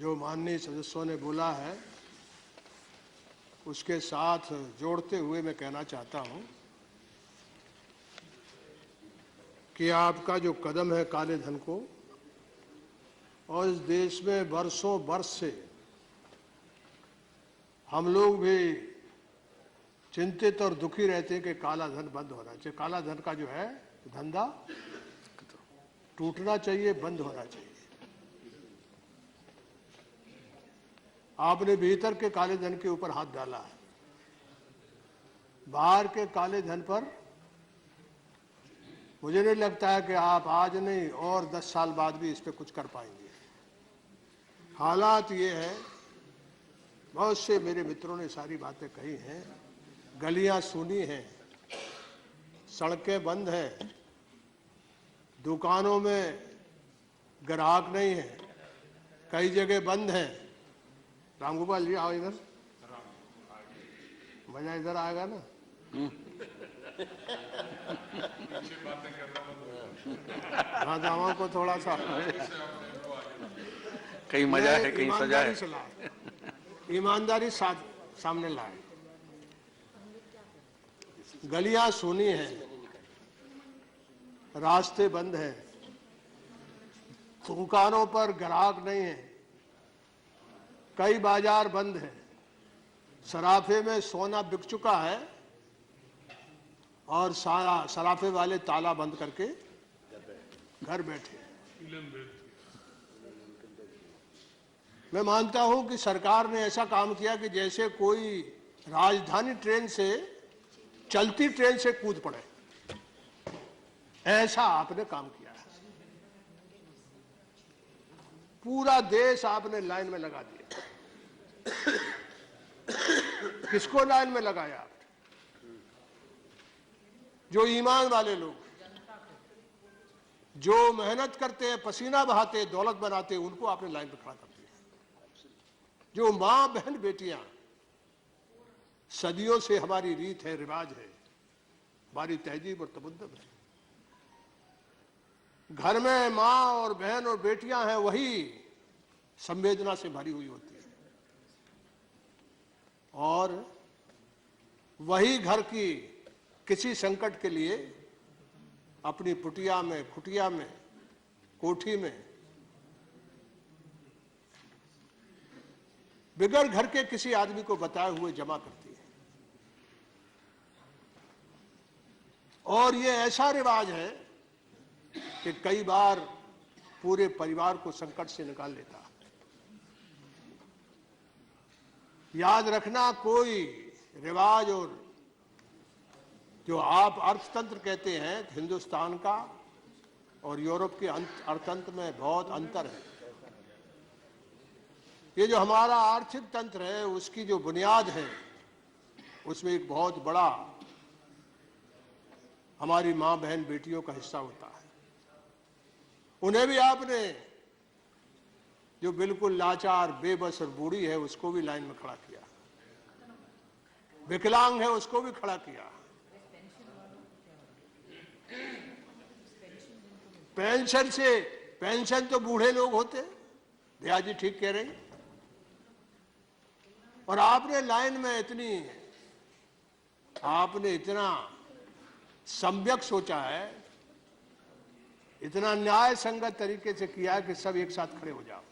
जो माननीय सदस्यों ने बोला है उसके साथ जोड़ते हुए मैं कहना चाहता हूं कि आपका जो कदम है काले धन को, और इस देश में वर्षों वर्ष से हम लोग भी चिंतित और दुखी रहते हैं कि काला धन बंद होना चाहिए। काला धन का जो है धंधा टूटना चाहिए, बंद होना चाहिए। आपने भीतर के काले धन के ऊपर हाथ डाला है, बाहर के काले धन पर मुझे नहीं लगता है कि आप आज नहीं और 10 साल बाद भी इस पे कुछ कर पाएंगे। हालात ये है, बहुत से मेरे मित्रों ने सारी बातें कही हैं, गलियां सूनी हैं, सड़कें बंद हैं, दुकानों में ग्राहक नहीं है, कई जगह बंद हैं। रामगोपाल जी आओ इधर, मजा इधर आएगा ना। हाँ, दावा को थोड़ा सा कहीं मजा है, कहीं सजा है। ईमानदारी सामने लाए। गलियां सूनी हैं, रास्ते बंद हैं, दुकानों पर ग्राहक नहीं है, कई बाजार बंद हैं, सराफे में सोना बिक चुका है और सारा सराफे वाले ताला बंद करके घर बैठे। मैं मानता हूं कि सरकार ने ऐसा काम किया कि जैसे कोई राजधानी ट्रेन से चलती ट्रेन से कूद पड़े, ऐसा आपने काम किया है। पूरा देश आपने लाइन में लगा दिया। किसको लाइन में लगाया आपने? जो ईमान वाले लोग, जो मेहनत करते हैं, पसीना बहाते हैं, दौलत बनाते हैं, उनको आपने लाइन में खड़ा कर दिया। जो मां बहन बेटियां, सदियों से हमारी रीत है, रिवाज है, हमारी तहजीब और तमद्दुन है। घर में मां और बहन और बेटियां हैं, वही संवेदना से भरी हुई होती है, और वही घर की किसी संकट के लिए अपनी पुटिया में, खुटिया में, कोठी में बिगड़ घर के किसी आदमी को बताए हुए जमा करती है। और ये ऐसा रिवाज है कि कई बार पूरे परिवार को संकट से निकाल लेता है। याद रखना, कोई रिवाज और जो आप अर्थतंत्र कहते हैं हिंदुस्तान का और यूरोप के अर्थतंत्र में बहुत अंतर है। ये जो हमारा आर्थिक तंत्र है, उसकी जो बुनियाद है, उसमें एक बहुत बड़ा हमारी मां बहन बेटियों का हिस्सा होता है। उन्हें भी आपने, जो बिल्कुल लाचार, बेबस और बूढ़ी है, उसको भी लाइन में खड़ा किया, विकलांग है उसको भी खड़ा किया, पेंशन तो बूढ़े लोग होते, दया जी ठीक कह रही। और आपने लाइन में आपने इतना सम्यक सोचा है, इतना न्याय संगत तरीके से किया है कि सब एक साथ खड़े हो जाओ।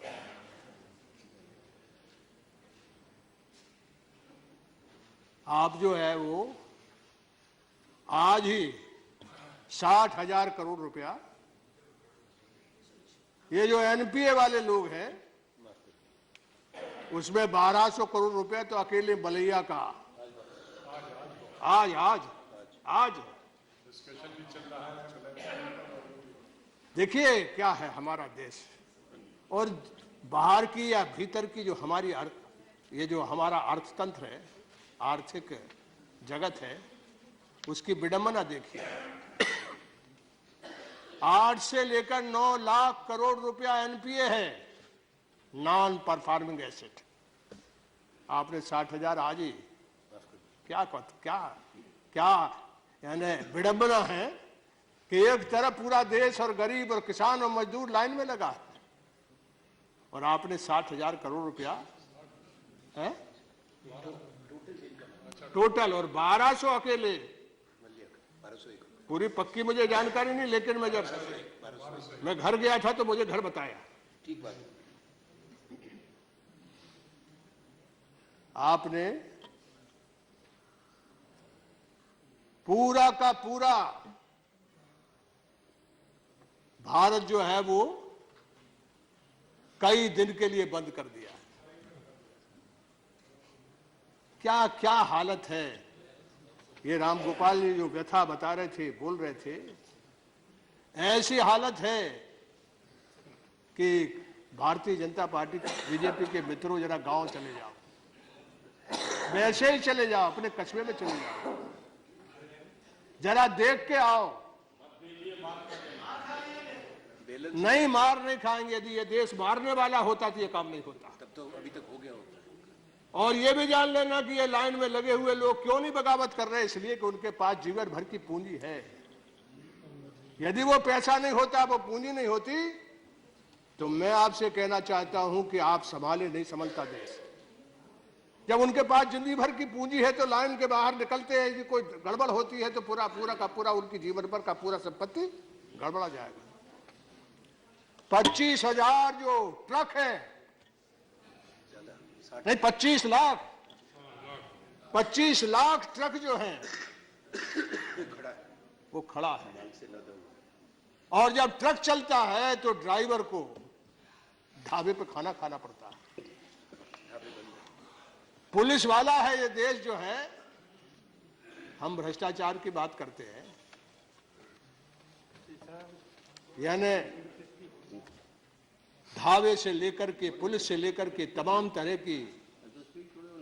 आप जो है वो आज ही 60,000 करोड़ रुपया, ये जो एनपीए वाले लोग हैं उसमें 1200 करोड़ रुपया तो अकेले बलैया का आज देखिए क्या है हमारा देश। और बाहर की या भीतर की जो हमारी ये जो हमारा अर्थतंत्र है, आर्थिक जगत है, उसकी विडंबना देखिए। 8 से लेकर 9 लाख करोड़ रुपया एनपीए है, नॉन परफॉर्मिंग एसेट। आपने 60,000 आज ही क्या यानी विडंबना है कि एक तरफ पूरा देश और गरीब और किसान और मजदूर लाइन में लगा, और आपने 60,000 करोड़ रुपया है टोटल, और 1200 अकेले। पूरी पक्की मुझे जानकारी नहीं, लेकिन मैं घर गया था तो मुझे घर बताया। ठीक बात। आपने पूरा का पूरा भारत जो है वो कई दिन के लिए बंद कर दिया। क्या क्या हालत है। ये रामगोपाल जी जो व्यथा बता रहे थे, बोल रहे थे, ऐसी हालत है कि भारतीय जनता पार्टी बीजेपी के मित्रों जरा गांव चले जाओ, वैसे ही चले जाओ, अपने कस्बे में चले जाओ, जरा देख के आओ। नहीं, मार नहीं खाएंगे। यदि ये देश मारने वाला होता तो ये काम नहीं होता। तब तो अभी तक हो गया होता। और ये भी जान लेना कि ये लाइन में लगे हुए लोग क्यों नहीं बगावत कर रहे, इसलिए कि उनके पास जीवन भर की पूंजी है। यदि वो पैसा नहीं होता, वो पूंजी नहीं होती, तो मैं आपसे कहना चाहता हूं कि आप संभाले नहीं संभलता देश। जब उनके पास जिंदगी भर की पूंजी है तो लाइन के बाहर निकलते हैं, यदि कोई गड़बड़ होती है तो पूरा का पूरा उनकी जीवन भर का पूरा संपत्ति गड़बड़ा जाएगा। 25,000 जो ट्रक है, नहीं 25 लाख, 25 लाख ट्रक जो है वो खड़ा है। और जब ट्रक चलता है तो ड्राइवर को ढाबे पे खाना खाना पड़ता है। पुलिस वाला है ये देश जो है। हम भ्रष्टाचार की बात करते हैं, यानी ढाबे से लेकर के पुलिस से लेकर के तमाम तरह की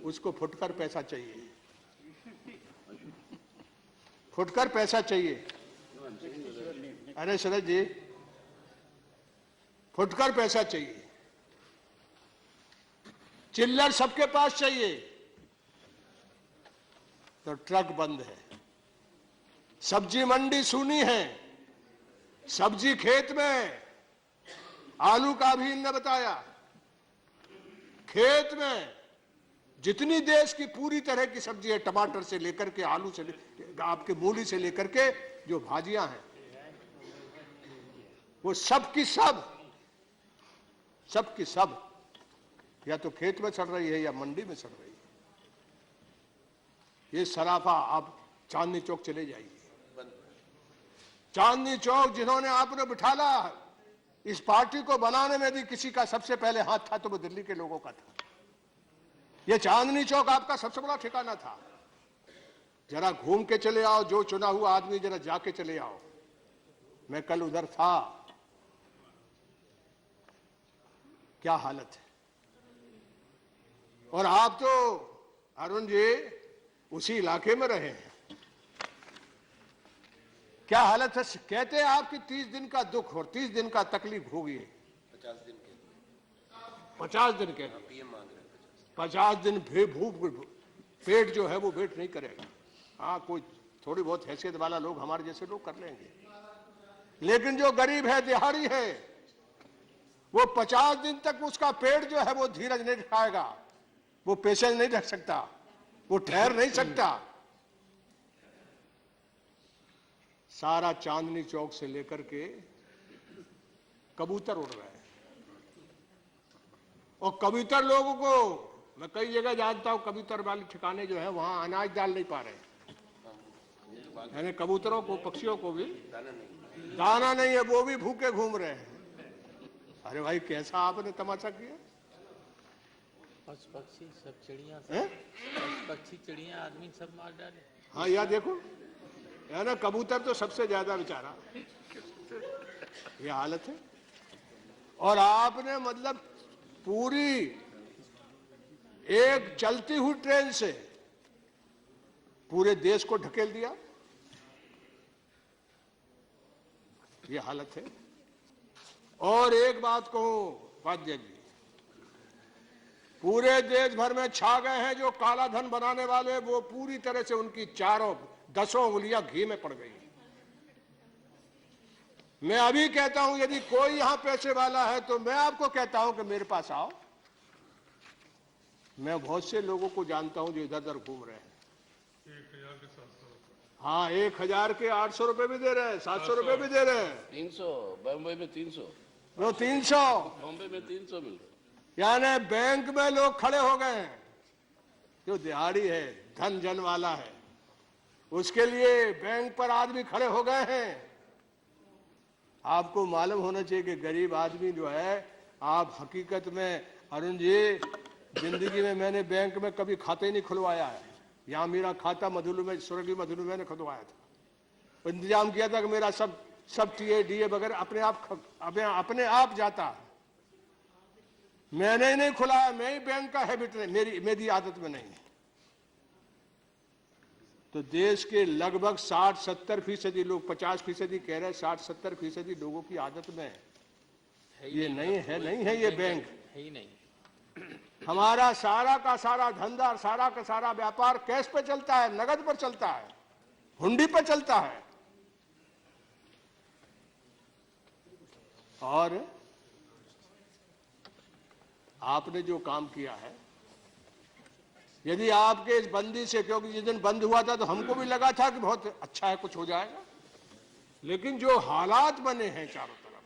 उसको फुटकर पैसा चाहिए, फुटकर पैसा चाहिए। अरे शरद जी, फुटकर पैसा चाहिए, चिल्लर सबके पास चाहिए। तो ट्रक बंद है, सब्जी मंडी सूनी है, सब्जी खेत में, आलू का भी इनने बताया, खेत में जितनी देश की पूरी तरह की सब्जी है, टमाटर से लेकर के आलू से आपके मूली से लेकर के जो भाजियां हैं, वो सब की सब या तो खेत में चढ़ रही है या मंडी में चढ़ रही है। ये सराफा आप चांदनी चौक चले जाइए, चांदनी चौक जिन्होंने आपने बिठाला, इस पार्टी को बनाने में भी किसी का सबसे पहले हाथ था तो वो दिल्ली के लोगों का था। ये चांदनी चौक आपका सबसे बड़ा ठिकाना था। जरा घूम के चले आओ, जो चुना हुआ आदमी जरा जाके चले आओ। मैं कल उधर था, क्या हालत है। और आप तो अरुण जी उसी इलाके में रहे हैं, क्या हालत है। कहते हैं आपकी 30 दिन का दुख और 30 दिन का तकलीफ होगी। 50 दिन के 50 दिन के पीएम मांग रहे हैं। 50 दिन भूख पेट जो है वो वेट नहीं करेगा। हाँ, कोई थोड़ी बहुत हैसियत वाला लोग, हमारे जैसे लोग कर लेंगे, लेकिन जो गरीब है, दिहाड़ी है, वो 50 दिन तक उसका पेट जो है वो धीरज नहीं रखाएगा, वो पेशेंस नहीं रख सकता, वो ठहर नहीं सकता। सारा चांदनी चौक से लेकर के कबूतर उड़ रहे हैं, और कबूतर लोगों को मैं कई जगह जानता हूं, कबूतर वाले ठिकाने जो है वहां अनाज डाल नहीं पा रहे, यानी कबूतरों को, पक्षियों को भी दाना नहीं है, वो भी भूखे घूम रहे हैं। अरे भाई, कैसा आपने तमाशा किया। पक्षी सब चिड़िया, पक्षी चिड़िया आदमी सब मार डाले। हाँ, यह देखो, है ना, कबूतर तो सबसे ज्यादा बेचारा, ये हालत है। और आपने मतलब पूरी एक चलती हुई ट्रेन से पूरे देश को ढकेल दिया, ये हालत है। और एक बात कहूं उपाध्याय जी, पूरे देश भर में छा गए हैं जो काला धन बनाने वाले, वो पूरी तरह से उंगलियां घी में पड़ गई। मैं अभी कहता हूं यदि कोई यहां पैसे वाला है तो मैं आपको कहता हूं कि मेरे पास आओ। मैं बहुत से लोगों को जानता हूं जो इधर उधर घूम रहे हैं। 1000 के 700 रुपए। हाँ, 1000 के 800 रुपए भी दे रहे हैं, 700 रुपए भी दे रहे हैं। 300 बम्बई में 300 वो 300 बॉम्बे में 300 मिल रहा यानी बैंक में लोग खड़े हो गए हैं। जो दिहाड़ी है, धन जन वाला है, उसके लिए बैंक पर आदमी खड़े हो गए हैं। आपको मालूम होना चाहिए कि गरीब आदमी जो है, आप हकीकत में अरुण जी, जिंदगी में मैंने बैंक में कभी खाता ही नहीं खुलवाया है। यहाँ मेरा खाता मधुलू में, स्वर्गीय मधुलू में खुलवाया था। इंतजाम किया था कि मेरा सब टीए डीए वगैरह अपने आप जाता है। मैंने ही नहीं खुलाया, मैं ही बैंक का हैबिट नहीं, मेरी आदत में नहीं है। तो देश के लगभग 60-70% लोग, 50% कह रहे हैं, 60-70% लोगों की आदत में है। ये नहीं है ये बैंक है ही नहीं। हमारा सारा का सारा धंधा, सारा का सारा व्यापार कैश पे चलता है, नगद पर चलता है, हुंडी पर चलता है। और आपने जो काम किया है, यदि आपके इस बंदी से, क्योंकि जिस दिन बंद हुआ था तो हमको भी लगा था कि बहुत अच्छा है, कुछ हो जाएगा, लेकिन जो हालात बने हैं चारों तरफ,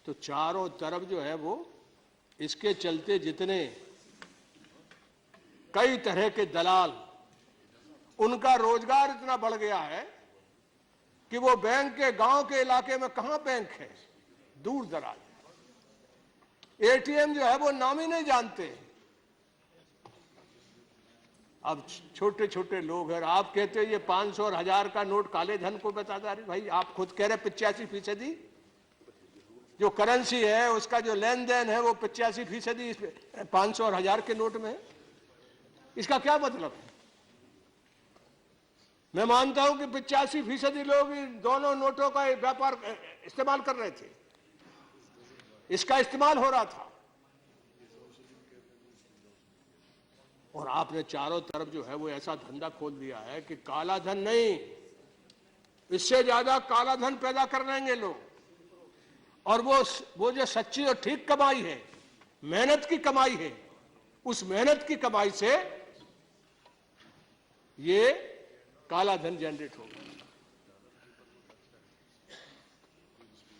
तो चारों तरफ जो है वो, इसके चलते जितने कई तरह के दलाल, उनका रोजगार इतना बढ़ गया है कि वो बैंक के, गांव के इलाके में कहां बैंक है, दूर दराज। एटीएम जो है वो नाम ही नहीं जानते। अब छोटे छोटे लोग हैं, आप कहते हैं ये 500 और 1000 का नोट काले धन को बताता है। भाई आप खुद कह रहे 85% जो करेंसी है उसका जो लेन देन है वो 85% 500 और 1000 के नोट में है। इसका क्या मतलब है? मैं मानता हूं कि 85% लोग इन दोनों नोटों का व्यापार इस्तेमाल कर रहे थे, इसका इस्तेमाल हो रहा था। और आपने चारों तरफ जो है वो ऐसा धंधा खोल दिया है कि काला धन नहीं, इससे ज्यादा काला धन पैदा कर लेंगे लोग। और वो जो सच्ची और ठीक कमाई है, मेहनत की कमाई है, उस मेहनत की कमाई से ये काला धन जनरेट होगा।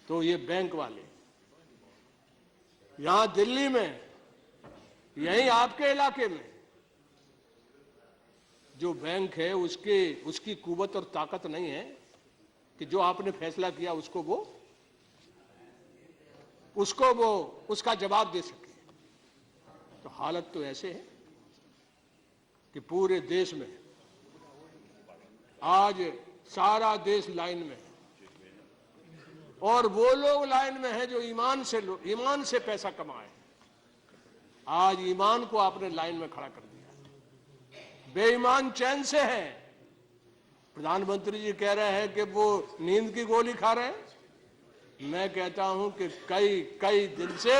तो ये बैंक वाले यहां दिल्ली में, यहीं आपके इलाके में जो बैंक है, उसकी कुवत और ताकत नहीं है कि जो आपने फैसला किया उसका जवाब दे सके। तो हालत तो ऐसे है कि पूरे देश में आज सारा देश लाइन में है, और वो लोग लाइन में हैं जो ईमान से पैसा कमाए। आज ईमान को आपने लाइन में खड़ा कर दिया, बेईमान चैन से है। प्रधानमंत्री जी कह रहे हैं कि वो नींद की गोली खा रहे हैं। मैं कहता हूं कि कई दिन से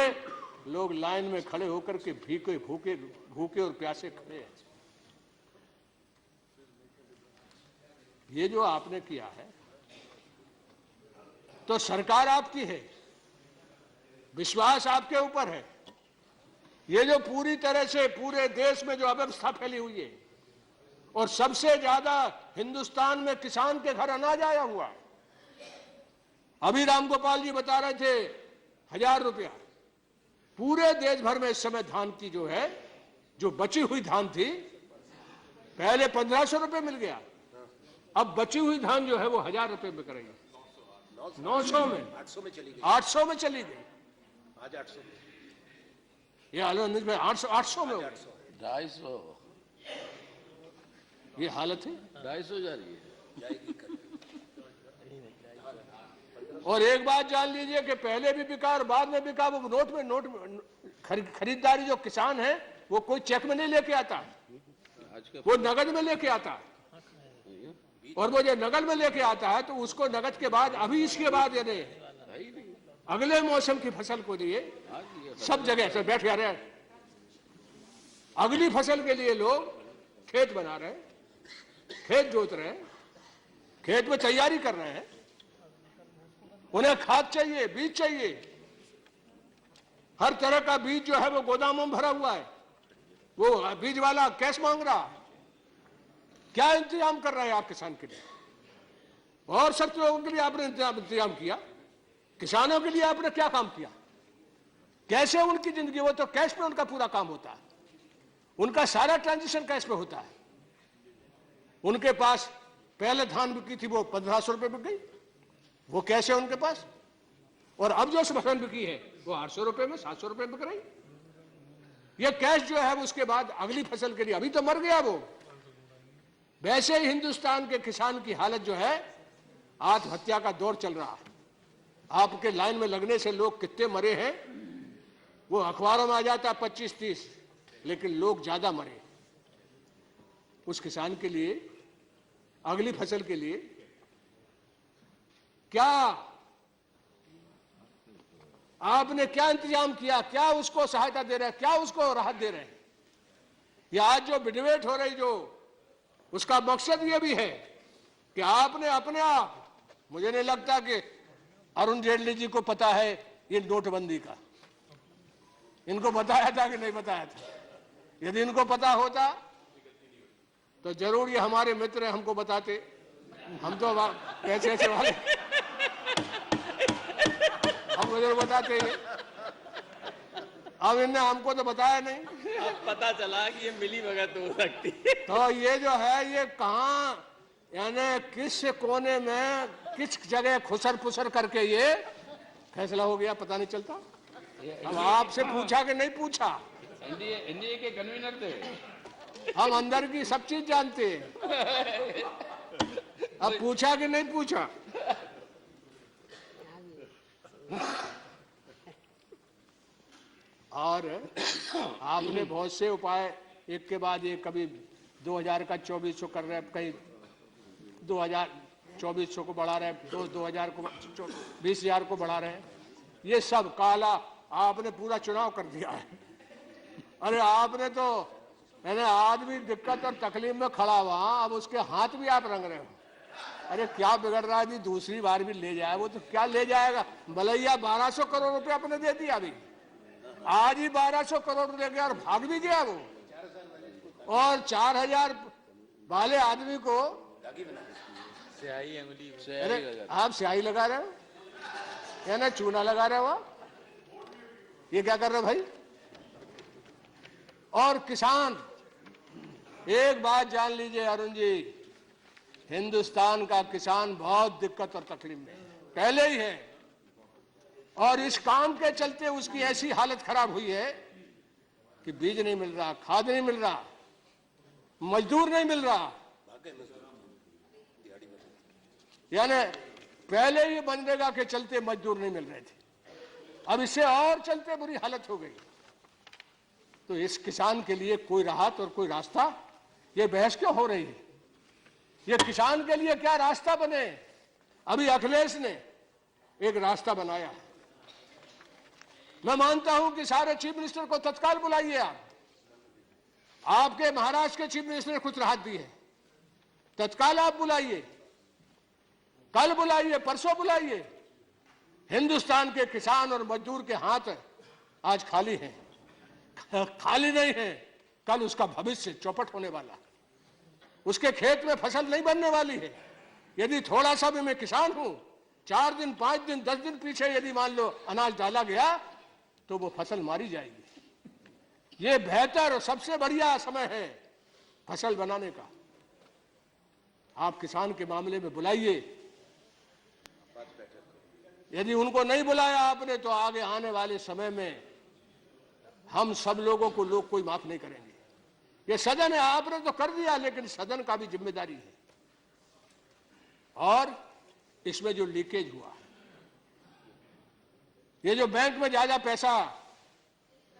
लोग लाइन में खड़े होकर के भूखे और प्यासे खड़े हैं। ये जो आपने किया है, तो सरकार आपकी है, विश्वास आपके ऊपर है। ये जो पूरी तरह से पूरे देश में जो अव्यवस्था फैली हुई है, और सबसे ज्यादा हिंदुस्तान में किसान के घर अनाज आया हुआ है। अभी रामगोपाल जी बता रहे थे 1000 रुपया। पूरे देश भर में इस समय धान की जो बची हुई धान थी, पहले 1500 रुपए मिल गया, अब बची हुई धान जो है वो 1000 रुपए में करेंगे, 900 में, 800 में चली गई। 800 में चली गई। आज 800 में। ये हालत में 800 में हो गई। 250 ये हालत है। 250 जा रही है। जाएगी कर। और एक बात जान लीजिए कि पहले भी बिका और बाद में बिका। वो नोट में खरीदारी जो किसान है वो कोई चेक में नहीं लेके आता, वो नगद में लेके आता है। और वो जो नगद में लेके आता है तो उसको नगद के बाद, अभी इसके बाद यानी अगले मौसम की फसल को लिए सब जगह से बैठ रहे हैं। अगली फसल के लिए लोग खेत बना रहे हैं, खेत जोत रहे हैं, खेत में तैयारी कर रहे हैं, उन्हें खाद चाहिए, बीज चाहिए, हर तरह का बीज जो है वो गोदामों में भरा हुआ है, वो बीज वाला कैश मांग रहा। क्या इंतजाम कर रहे हैं आप किसान के लिए? और सब लोगों के लिए आपने इंतजाम किया, किसानों के लिए आपने क्या काम किया? कैसे उनकी जिंदगी, वो तो कैश में उनका पूरा काम होता है, उनका सारा ट्रांजेक्शन कैश में होता है। उनके पास पहले धान बिकी थी वो 1500 रुपए बिक गई, वो कैश है उनके पास, और अब जो फसल बिकी है वो 800 रुपए में 700 रुपए बिक रही। ये कैश जो है उसके बाद अगली फसल के लिए, अभी तो मर गया वो। वैसे ही हिंदुस्तान के किसान की हालत जो है, आत्महत्या का दौर चल रहा है। आपके लाइन में लगने से लोग कितने मरे हैं वो अखबारों में आ जाता है 25-30, लेकिन लोग ज्यादा मरे। उस किसान के लिए, अगली फसल के लिए क्या आपने क्या इंतजाम किया? क्या उसको सहायता दे रहे हैं? क्या उसको राहत दे रहे हैं? या आज जो डिबेट हो रही, जो उसका मकसद ये भी है कि आपने अपने आप, मुझे नहीं लगता कि अरुण जेटली जी को पता है ये नोटबंदी का, इनको बताया था कि नहीं बताया था? यदि इनको पता होता तो जरूर ये हमारे मित्र हमको बताते, हम तो पैसे ऐसे वाले हमको जरूर बताते ये। अब इनने हमको तो बताया नहीं। अब पता चला कि ये मिली भगत हो सकती है। तो ये जो है ये कहाँ, यानी किस कोने में किस जगह खुसर पुसर करके ये फैसला हो गया, पता नहीं चलता। अब आपसे पूछा कि नहीं पूछा? एनडीए के कन्वीनर थे। हम अंदर की सब चीज जानते हैं, अब पूछा कि नहीं पूछा? और आपने बहुत से उपाय एक के बाद एक, कभी 2000 का 2400 कर रहे हैं, कहीं 2024 को बढ़ा रहे हैं, 2000 को 20,000 को बढ़ा रहे हैं। ये सब काला आपने पूरा चुनाव कर दिया है। अरे आपने तो, मैंने आदमी दिक्कत और तकलीफ में खड़ा हुआ, अब उसके हाथ भी आप रंग रहे हो। अरे क्या बिगड़ रहा है? दूसरी बार भी ले जाए, वो तो क्या ले जाएगा? भलैया 1200 करोड़ रुपए आपने दे दिया, अभी आज ही 1200 करोड़ ले गया और भाग भी गया वो। और 4000 वाले आदमी को स्याही अंगुली अरे आप स्याही लगा रहे हो या ना चूना लगा रहे हो? ये क्या कर रहे हो भाई? और किसान, एक बात जान लीजिए अरुण जी, हिंदुस्तान का किसान बहुत दिक्कत और तकलीफ में पहले ही है, और इस काम के चलते उसकी ऐसी हालत खराब हुई है कि बीज नहीं मिल रहा, खाद नहीं मिल रहा, मजदूर नहीं मिल रहा। यानी पहले ही मनरेगा के चलते मजदूर नहीं मिल रहे थे, अब इससे और चलते बुरी हालत हो गई। तो इस किसान के लिए कोई राहत और कोई रास्ता, ये बहस क्यों हो रही है? ये किसान के लिए क्या रास्ता बने? अभी अखिलेश ने एक रास्ता बनाया। मैं मानता हूं कि सारे चीफ मिनिस्टर को तत्काल बुलाइए आप। आपके महाराष्ट्र के चीफ मिनिस्टर ने कुछ राहत दी है, तत्काल आप बुलाइए, कल बुलाइए, परसों बुलाइए। हिंदुस्तान के किसान और मजदूर के हाथ आज खाली हैं, खाली नहीं है, कल उसका भविष्य चौपट होने वाला, उसके खेत में फसल नहीं बनने वाली है। यदि थोड़ा सा भी मैं किसान हूं, 4 दिन 5 दिन 10 दिन पीछे यदि मान लो अनाज डाला गया तो वो फसल मारी जाएगी। ये बेहतर और सबसे बढ़िया समय है फसल बनाने का। आप किसान के मामले में बुलाइए। यदि उनको नहीं बुलाया आपने तो आगे आने वाले समय में हम सब लोगों को लोग कोई माफ नहीं करेंगे। ये सदन है, आपने तो कर दिया, लेकिन सदन का भी जिम्मेदारी है। और इसमें जो लीकेज हुआ, ये जो बैंक में ज्यादा पैसा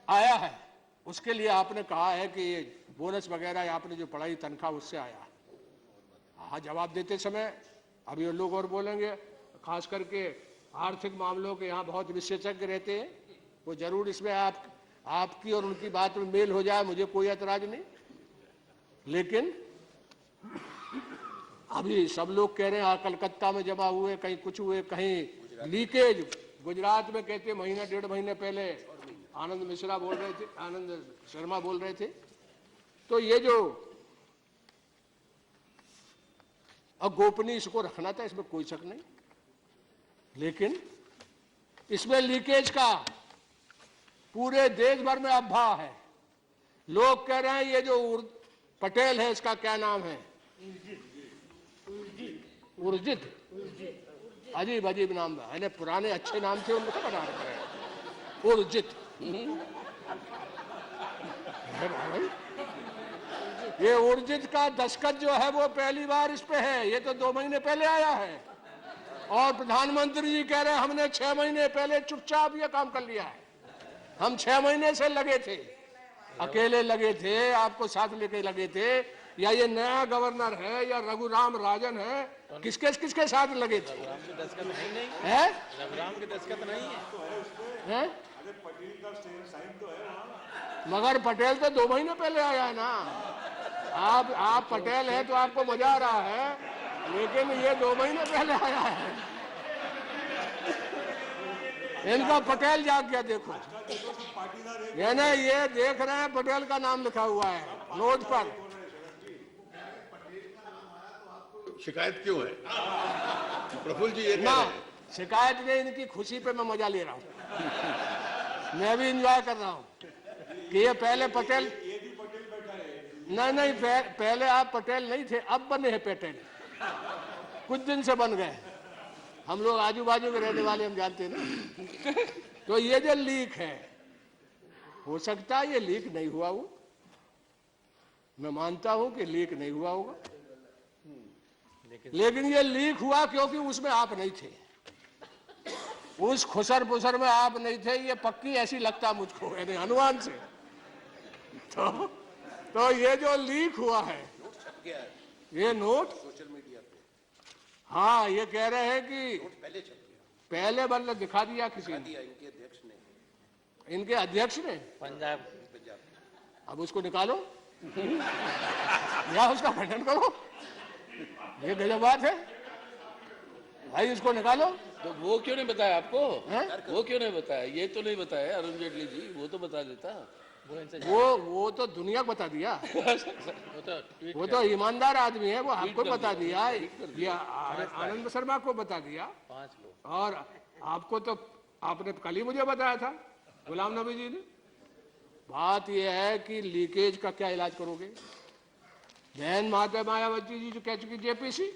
आया है, उसके लिए आपने कहा है कि ये बोनस वगैरह आपने जो पढ़ाई तनख्वाह उससे आया। हाँ, जवाब देते समय अभी लोग और बोलेंगे, खास करके आर्थिक मामलों के यहाँ बहुत विशेषज्ञ रहते हैं, वो जरूर इसमें आपकी और उनकी बात में मेल हो जाए, मुझे कोई ऐतराज नहीं। लेकिन अभी सब लोग कह रहे हैं कलकत्ता में जमा हुए, कहीं कुछ हुए, कहीं लीकेज। गुजरात में कहते महीना 1.5 महीने पहले आनंद मिश्रा बोल रहे थे, आनंद शर्मा बोल रहे थे। तो ये जो अब गोपनीय इसको रखना था, इसमें कोई शक नहीं, लेकिन इसमें लीकेज का पूरे देश भर में अफवाह है। लोग कह रहे हैं ये जो पटेल है, इसका क्या नाम है, उर्जित, अजीब अजीब नाम है, पुराने अच्छे नाम थे उनको बना रहे हैं उर्जित। ये उर्जित का दस्तखत जो है वो पहली बार इस पे है, ये तो 2 महीने पहले आया है। और प्रधानमंत्री जी कह रहे हैं हमने 6 महीने पहले चुपचाप ये काम कर लिया है। हम 6 महीने से लगे थे, अकेले लगे थे, आपको साथ लेके लगे थे, या ये नया गवर्नर है या रघुराम राजन है, किसके किसके साथ लगे थे? रघुराम के दस्तखत नहीं है, रघुराम के दस्तखत नहीं है? मगर पटेल तो 2 महीने पहले आया है ना। आप पटेल हैं तो आपको मजा आ रहा है, लेकिन ये 2 महीने पहले आया है। इनका पटेल जाग गया, देखो ये ना, ये देख रहे हैं पटेल का नाम लिखा हुआ है नोट पर। शिकायत क्यों है प्रफुल्ल जी? ये ना शिकायत नहीं, इनकी खुशी पे मैं मजा ले रहा हूँ। मैं भी एंजॉय कर रहा हूँ कि ये पहले पटेल, नहीं पहले आप पटेल नहीं थे, अब बने हैं पटेल, कुछ दिन से बन गए। हम लोग आजू बाजू में रहने वाले, हम जानते हैं ना। तो ये जो लीक है, हो सकता है ये लीक नहीं हुआ हो, मैं मानता हूं कि लीक नहीं हुआ होगा, लेकिन ये लीक हुआ क्योंकि उसमें आप नहीं थे, उस खुसर पुसर में आप नहीं थे, ये पक्की ऐसी लगता मुझको, यानी अनुमान से। तो ये जो लीक हुआ है, ये नोट सोशल मीडिया पे, हाँ, ये कह रहे हैं कि पहले छप गया, पहले मतलब दिखा दिया किसी ने, दिया इनके अध्यक्ष ने, इनके अध्यक्ष ने। पंजाब अब उसको निकालो या उसका खंडन करो, ये गजब बात है भाई, इसको निकालो। तो वो क्यों नहीं बताया आपको? हैं? वो क्यों नहीं बताया? ये तो नहीं बताया अरुण जेटली जी, वो तो बता देता। वो तो दुनिया को बता दिया, वो तो ईमानदार आदमी है, वो आपको बता दिया, ये आनंद शर्मा को बता दिया, 5 लोग, और आपको तो आपने कल ही मुझे बताया था गुलाम नबी जी ने। बात यह है कि लीकेज का क्या इलाज करोगे? बहन माता मायावती जी जो कह चुकी जेपीसी,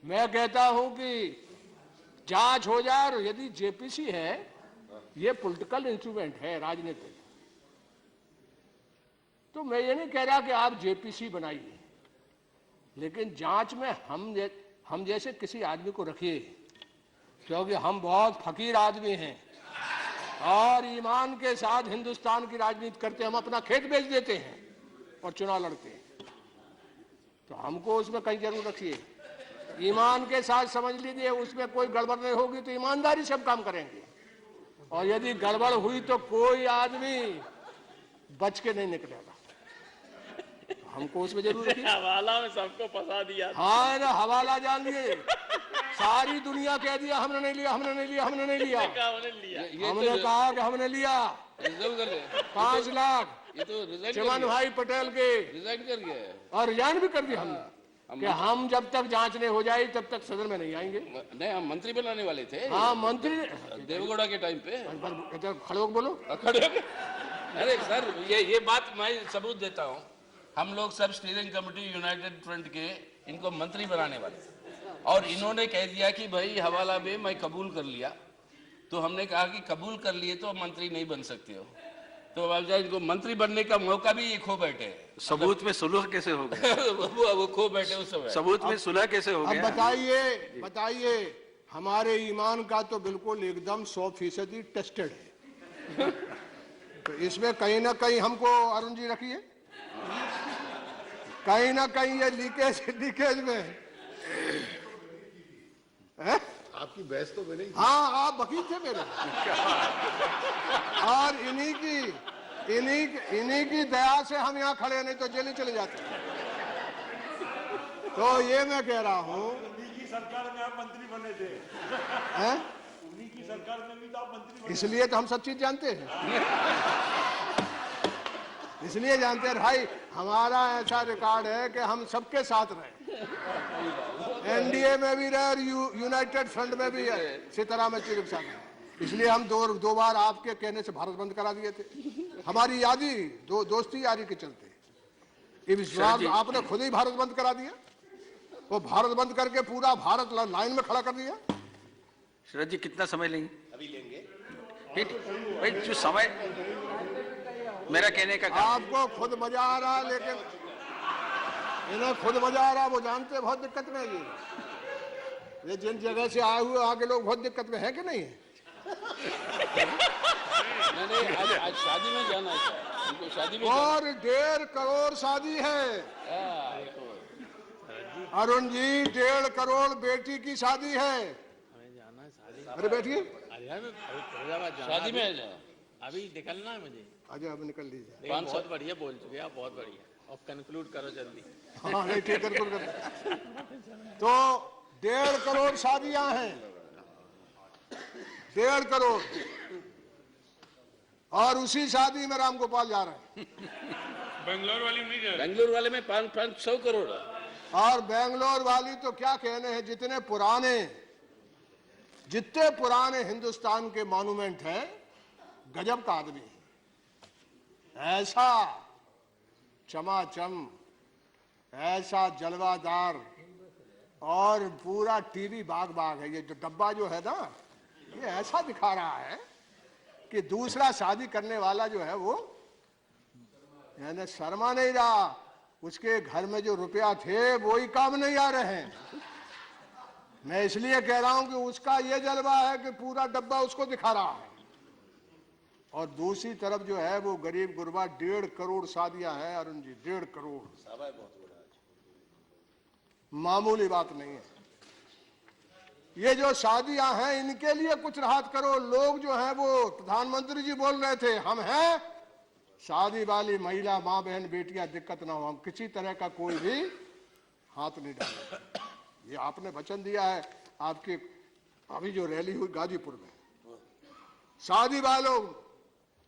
मैं कहता हूं कि जांच हो जाए, और यदि जेपीसी है, ये पॉलिटिकल इंस्ट्रूमेंट है, राजनीतिक, तो मैं ये नहीं कह रहा कि आप जेपीसी बनाइए, लेकिन जांच में हम जैसे किसी आदमी को रखिए, क्योंकि हम बहुत फकीर आदमी हैं और ईमान के साथ हिंदुस्तान की राजनीति करते हैं। हम अपना खेत बेच देते हैं और चुनाव लड़ते हैं, तो हमको उसमें कहीं जरूर रखिए। ईमान के साथ समझ लीजिए, उसमें कोई गड़बड़ नहीं होगी तो ईमानदारी से हम काम करेंगे, और यदि गड़बड़ हुई तो कोई आदमी बच के नहीं निकलेगा, हमको उसमें जरूर रखिए। हवाला में सबको फंसा दिया। हाँ ना, हवाला जान लिए, सारी दुनिया कह दिया हमने नहीं लिया, हमने नहीं लिया, हमने नहीं लिया, हमने कहा कि हमने लिया। रिजर्व कर गए 5 लाख ये तो रिजाइन चिमन भाई पटेल के, रिजाइन कर गया है। और रिजाइन भी कर दिया हमने कि हम जब तक जांच नहीं हो जाए तब तक सदन में नहीं आएंगे। नहीं, हम मंत्री बनाने वाले थे। हाँ, मंत्री देवगौड़ा के टाइम पे। खड़े होकर बोलो। खड़े होके? अरे सर, ये बात मैं सबूत देता हूँ। हम लोग सब स्टीयरिंग कमेटी यूनाइटेड फ्रंट के इनको मंत्री बनाने वाले, और इन्होंने कह दिया कि भाई हवाला में मैं कबूल कर लिया, तो हमने कहा कि कबूल कर लिए तो मंत्री नहीं बन सकते हो, तो अब इनको मंत्री बनने का मौका भी ये खो बैठे। सबूत में सुलह कैसे हो गया? वो खो बैठे उस समय। सबूत में सुलह कैसे हो अब गया? बताइए, हमारे ईमान का तो बिल्कुल एकदम 100% टेस्टेड है, तो इसमें कहीं ना कहीं हमको अरुण जी रखिए, कहीं ना कहीं ये लीकेज में है? आपकी बहस तो बनेगी। हाँ, आप वकील थे मेरे, और इन्हीं की दया से हम यहाँ खड़े, नहीं तो जेल ही चले जाते। तो ये मैं कह रहा हूं, उन्हीं की सरकार में आप मंत्री बने थे, हैं? उन्हीं की सरकार में भी तो आप मंत्री बने। इसलिए तो हम सब चीज जानते हैं, इसलिए जानते हैं भाई। हमारा ऐसा रिकॉर्ड है कि हम सबके साथ रहे, एनडीए में भी रहे और यूनाइटेड फ्रंट में भी है, सीताराम येचुरी के साथ। इसलिए हम दो बार आपके कहने से भारत बंद करा दिए थे, हमारी यादी दोस्ती यारी के चलते। इस बार आपने खुद ही भारत बंद करा दिया, वो भारत बंद करके पूरा भारत लाइन में खड़ा कर दिया। शरद जी कितना समय लेंगे? अभी लेंगे भाई, जो समय मेरा कहने का काम। आपको खुद मजा आ रहा है, लेकिन इन्हें खुद मजा आ रहा है, वो जानते हैं बहुत दिक्कत में है ये जिन जगह से आए हुए आगे लोग बहुत दिक्कत में है कि नहीं है। नहीं, आज शादी में जाना है, उनको शादी में और 1.5 करोड़ शादी है अरुण जी, 1.5 करोड़ बेटी की शादी है। हमें जाना है शादी। अरे बैठिए, फैजाबाद जाना शादी में है। अभी निकलना है मुझे। अच्छा अब निकल लीजिए। लेकिन बहुत बढ़िया बोल चुके आप, बहुत बढ़िया। और कंक्लूड करो जल्दी। हाँ नहीं ठीक है। तो 1.5 करोड़ शादियां हैं, 1.5 करोड़। और उसी शादी में राम गोपाल जा रहे हैं। बेंगलोर वाली नहीं जा रही। बेंगलुरु वाले में 500 करोड़ है। और बेंगलोर वाली तो क्या कहने हैं, जितने पुराने हिंदुस्तान के मॉन्यूमेंट हैं, गजब का आदमी है। ऐसा चमाचम, ऐसा जलवादार, और पूरा टीवी बाग है। ये जो डब्बा जो है ना, ये ऐसा दिखा रहा है कि दूसरा शादी करने वाला जो है वो यानी शर्मा नहीं रहा, उसके घर में जो रुपया थे वो ही काम नहीं आ रहे हैं। मैं इसलिए कह रहा हूं कि उसका ये जलवा है कि पूरा डब्बा उसको दिखा रहा है, और दूसरी तरफ जो है वो गरीब गुरबा 1.5 करोड़ शादियां हैं अरुण जी, 1.5 करोड़। मामूली बात नहीं है। ये जो शादियां हैं इनके लिए कुछ राहत करो। लोग जो हैं वो, प्रधानमंत्री जी बोल रहे थे, हम हैं शादी वाली महिला, माँ बहन बेटियां दिक्कत ना हो, हम किसी तरह का कोई भी हाथ नहीं डालेंगे। ये आपने वचन दिया है। आपके अभी जो रैली हुई गाजीपुर में, शादी वालों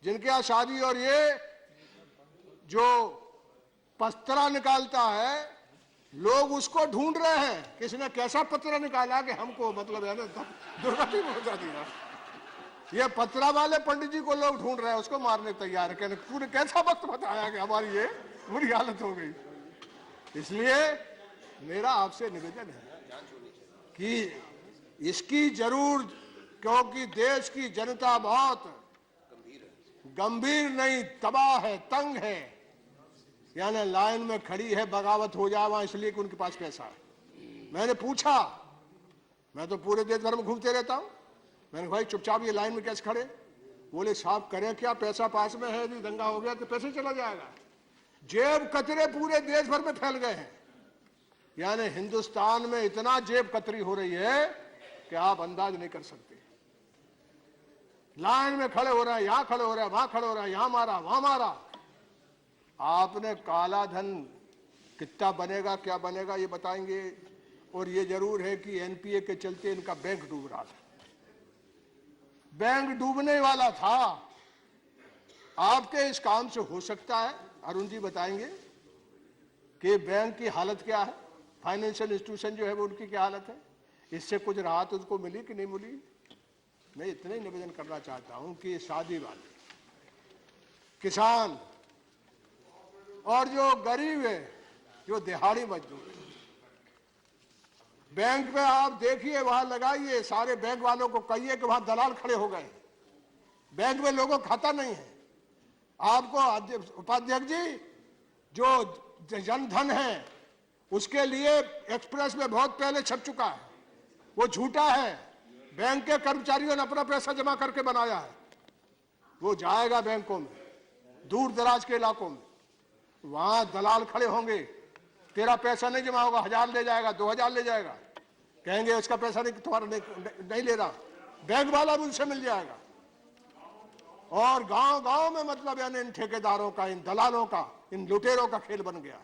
जिनके यहाँ शादी, और ये जो पस्तरा निकालता है, लोग उसको ढूंढ रहे हैं किसने कैसा पत्रा निकाला कि हमको मतलब है ना दुर्गति में पहुंचा दिया। ये पत्रा वाले पंडित जी को लोग ढूंढ रहे हैं, उसको मारने तैयार है। कहने तूने कैसा वक्त बताया कि हमारी ये बुरी हालत हो गई। इसलिए मेरा आपसे निवेदन है कि इसकी जरूर, क्योंकि देश की जनता बहुत गंभीर नहीं, तबाह है, तंग है, यानी लाइन में खड़ी है, बगावत हो जाए वहां, इसलिए कि उनके पास पैसा है। मैंने पूछा, मैं तो पूरे देश भर में घूमते रहता हूं, मैंने भाई चुपचाप ये लाइन में कैसे खड़े? बोले साहब करें क्या, पैसा पास में है, नहीं दंगा हो गया तो पैसे चला जाएगा। जेब कतरे पूरे देश भर में फैल गए हैं, यानी हिंदुस्तान में इतना जेब कतरी हो रही है कि आप अंदाज नहीं कर सकते। लाइन में खड़े हो रहे हैं, यहां खड़े हो रहे हैं, वहां खड़े हो रहे हैं, यहां मारा वहां मारा। आपने काला धन कितना बनेगा, क्या बनेगा, ये बताएंगे। और ये जरूर है कि एनपीए के चलते इनका बैंक डूब रहा था, बैंक डूबने वाला था। आपके इस काम से हो सकता है, अरुण जी बताएंगे कि बैंक की हालत क्या है, फाइनेंशियल इंस्टीट्यूशन जो है वो उनकी क्या हालत है, इससे कुछ राहत उसको मिली कि नहीं मिली। मैं इतना ही निवेदन करना चाहता हूं कि शादी वाले, किसान और जो गरीब है, जो दिहाड़ी मजदूर, बैंक में आप देखिए, वहां लगाइए, सारे बैंक वालों को कहिए कि वहां दलाल खड़े हो गए, बैंक में लोगों का खाता नहीं है। आपको उपाध्यक्ष जी, जो जनधन है उसके लिए एक्सप्रेस में बहुत पहले छप चुका है, वो झूठा है। बैंक के कर्मचारियों ने अपना पैसा जमा करके बनाया है, वो जाएगा बैंकों में, दूर दराज के इलाकों में, वहां दलाल खड़े होंगे, तेरा पैसा नहीं जमा होगा, 1000 ले जाएगा, 2000 ले जाएगा, कहेंगे उसका पैसा नहीं, तुम्हारा नहीं ले रहा, बैंक वाला भी उनसे मिल जाएगा। और गांव गांव में मतलब यानी इन ठेकेदारों का, इन दलालों का, इन लुटेरों का खेल बन गया।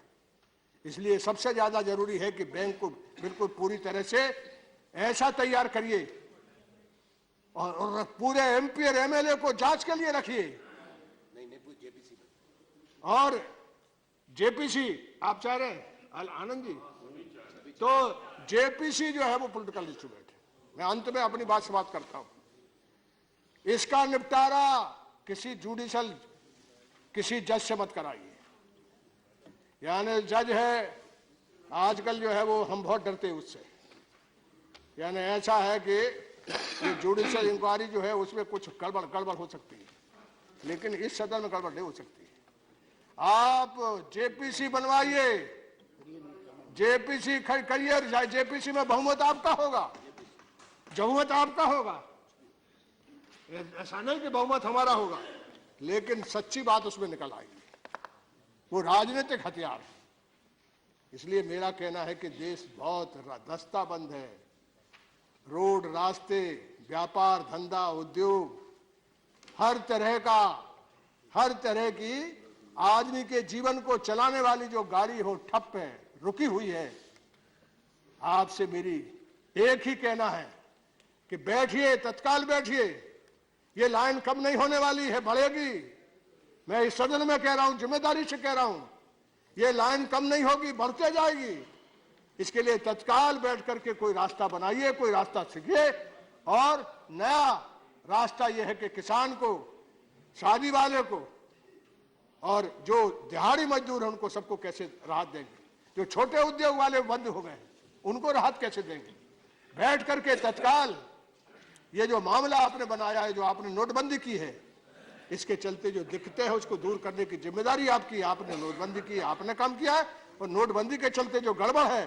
इसलिए सबसे ज्यादा जरूरी है कि बैंक को बिल्कुल पूरी तरह से ऐसा तैयार करिए और पूरे एमपी और एमएलए को जांच के लिए रखिए। और जेपीसी आप चाह रहे हैं आनंद जी, तो जेपीसी जो है वो पॉलिटिकल इंस्ट्रूमेंट है। मैं अंत में अपनी बात समाप्त करता हूं। इसका निपटारा किसी जज से मत कराइए। यानी जज है आजकल जो है वो हम बहुत डरते हैं उससे। यानी ऐसा है कि ये जुडिशियल इंक्वायरी जो है उसमें कुछ गड़बड़ हो सकती है, लेकिन इस सदन में गड़बड़ नहीं हो सकती। आप जेपीसी बनवाइए, जेपीसी करिए, जेपीसी में बहुमत आपका होगा, बहुमत आपका होगा। ऐसा नहीं कि बहुमत हमारा होगा, लेकिन सच्ची बात उसमें निकल आएगी। वो राजनीतिक हथियार है। इसलिए मेरा कहना है कि देश बहुत दस्ताबंद है। रोड, रास्ते, व्यापार, धंधा, उद्योग, हर तरह की आदमी के जीवन को चलाने वाली जो गाड़ी हो ठप है, रुकी हुई है। आपसे मेरी एक ही कहना है कि बैठिए, तत्काल बैठिए। ये लाइन कम नहीं होने वाली है, बढ़ेगी। मैं इस सदन में कह रहा हूं, जिम्मेदारी से कह रहा हूं, ये लाइन कम नहीं होगी, बढ़ते जाएगी। इसके लिए तत्काल बैठ करके कोई रास्ता बनाइए, कोई रास्ता सीखिए। और नया रास्ता यह है कि किसान को, शादी वाले को और जो दिहाड़ी मजदूर है उनको सबको कैसे राहत देंगे। जो छोटे उद्योग वाले बंद हो गए उनको राहत कैसे देंगे। बैठ करके तत्काल ये जो मामला आपने बनाया है, जो आपने नोटबंदी की है, इसके चलते जो दिक्कतें हैं उसको दूर करने की जिम्मेदारी आपकी। आपने नोटबंदी की, आपने काम किया है। और नोटबंदी के चलते जो गड़बड़ है,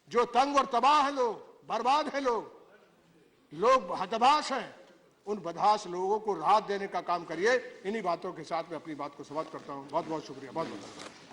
जो तंग और तबाह है लोग, बर्बाद है लोग हतभास हैं, उन बदहास लोगों को राहत देने का काम करिए। इन्हीं बातों के साथ मैं अपनी बात को समाप्त करता हूं। बहुत बहुत शुक्रिया, बहुत बहुत धन्यवाद।